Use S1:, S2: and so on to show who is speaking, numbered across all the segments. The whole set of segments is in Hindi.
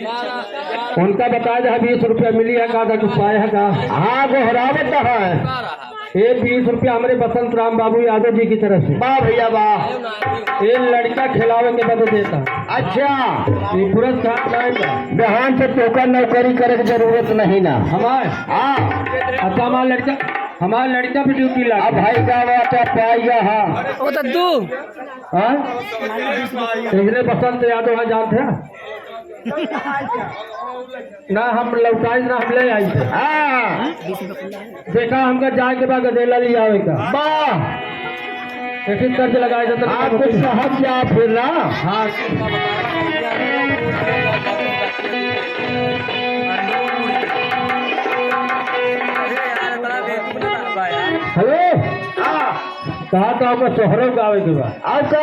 S1: उनका बता दे 20 रुपया मिली है का कुछ पाए है का। हाँ गोहरावत है ये 20 रुपया हमारे बसंत राम बाबू यादव जी की तरफ से। वाह भैया वाह। ये लड़का खिलावे के बाद देता। अच्छा ये पुरस्कार बिहान से टोकन नौकरी करे की जरूरत नहीं ना हमारे। हाँ अच्छा हमारा लड़का भी ड्यूटी लगा। अब भाई का बात पाएगा। हाँ
S2: ओ दद्दू
S1: हाँ इसलिए बसंत यादव हाँ जानते हैं ना हम लौटाई ना हम ले आई थे। हाँ देखा हमका जाए के बाद गदेला लिया का। वाह एक कर्ज लगाया जाता है आप कुछ सहज जा फिर ना। हाँ हेलो कहा तो आपका सोहरों गावे के बाद अच्छा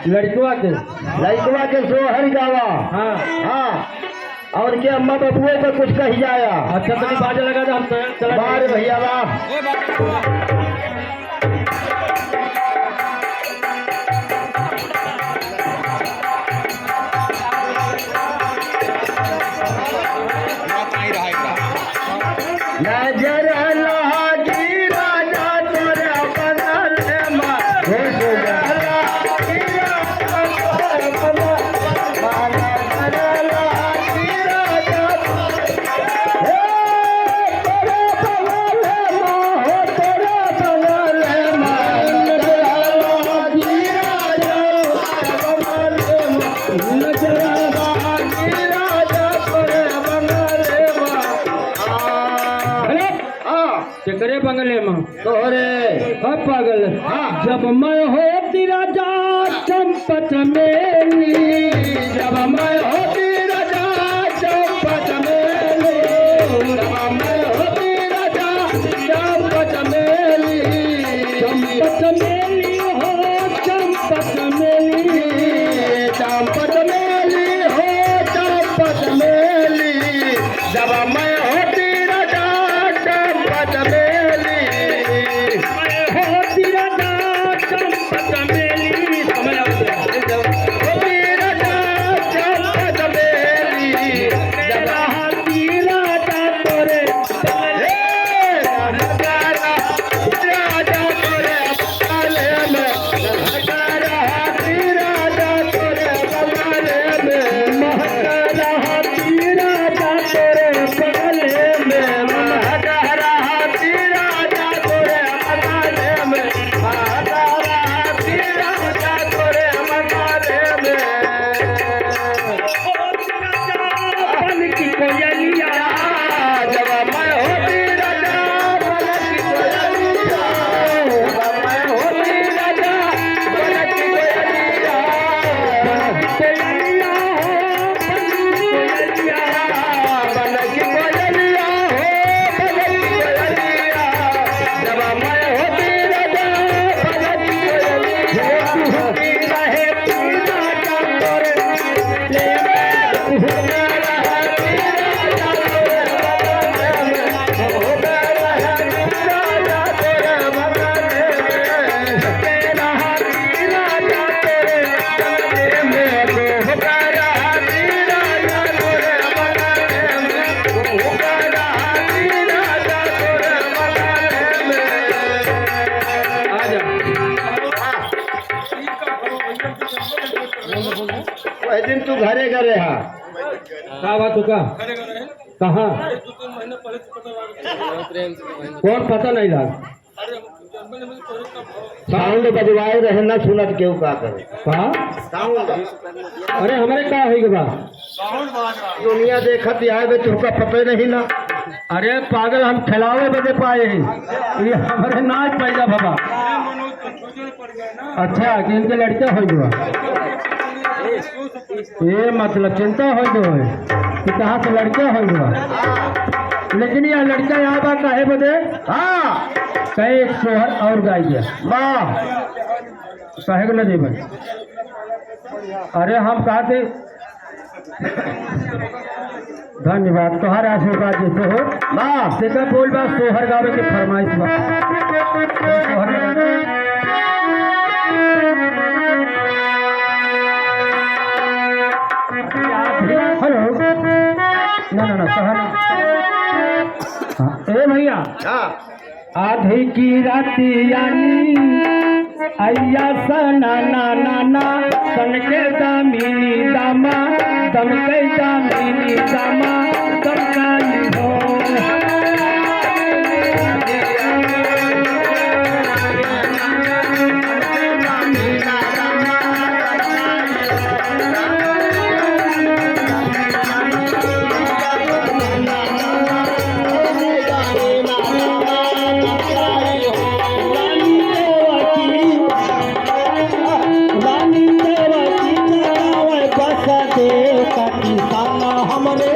S1: लड़कवा के सोहर गावा। हाँ हाँ और क्या अम्मा बबुए का कुछ कही जाया। अच्छा तो बाजा लगा था हम चला बार भैया वाह। नजर लागी राजा तोरे बनल करे बंगले में तोहरे पागल। हाँ जब मैं होती राजा चंपत मेली जब मैं होती राजा चंपत मेली जब मैं होती राजा चंपत मेली हो चंपत मेली हो चंपत मेली जब मैं होती राजा चंपत मेली वही दिन तू घरे घरे हा का बात का कहाँ कौन पता नहीं लगा साउंड बजवाए रहे ना सुनत क्यों का करे कहा साउंड। अरे हमारे का है बा दुनिया देखत आए तुमका पता नहीं ना। अरे पागल हम खिलावे बदे पाए हैं ये हमारे नाच पैदा बाबा। अच्छा कि इनके लड़का हो गया ये मतलब चिंता हो गए कि कहाँ से लड़का हो गया। लेकिन यह लड़का यहाँ बा काहे बदे। हाँ कहे एक सोहर और गाय गया वाह कहे को न दे भाई। अरे हम कहा थे धन्यवाद तोहर आशीर्वाद जैसे हो वाह देखा बोल बा सोहर गावे की फरमाइश बा हेलो ए भैया आधी की रातियानी अय्या सना ना ना ना सन के दामिनी दामा दम के दामिनी दामा दमकाई हो हमरे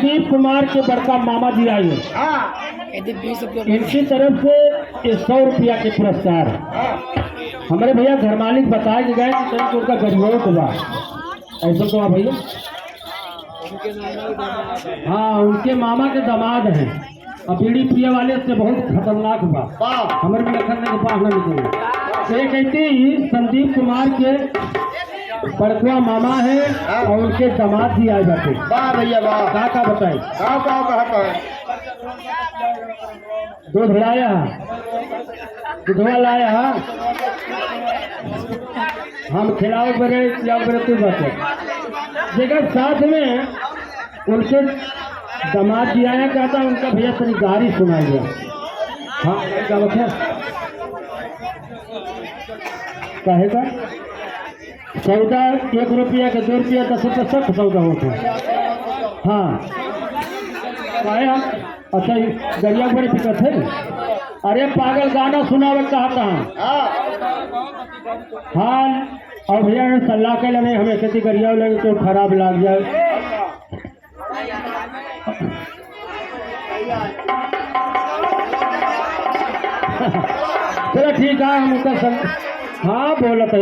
S1: संदीप कुमार के बड़का मामा जी आए, इनकी तरफ से 100 रुपया के पुरस्कार। हमारे भैया घर मालिक बताए कि गए कि उनका गरीबों को बा ऐसा तो भैया, हाँ उनके मामा के दामाद हैं और बीड़ी पिए वाले से बहुत खतरनाक बा, हमारे भी लखन में बाहर न निकले। ये कहते ही संदीप कुमार के बड़कुआ मामा है और उनके दामाद भी आए जाते। वाह भैया वाह, का बताए दूध लाया, दूधवा लाया, हम खिलाओ बड़े खिलाओ बड़े तू बचे। जगह साथ में उनके दामाद जी आया, कहता उनका भैया तेरी गाड़ी सुनाई गया। हाँ क्या बच्चा कहेगा सौदा 1 रुपया के 2 रुपया 10 रुपया सब सौदा होता है। हाँ काहे हम अच्छा गरिया बड़ी दिक्कत है। अरे पागल गाना सुनावे कहता हूँ। हाँ और भैया ने सलाह के लगे हमें खेती गरिया लगे तो खराब लग जाए। चलो ठीक है हम उसका हाँ बोलते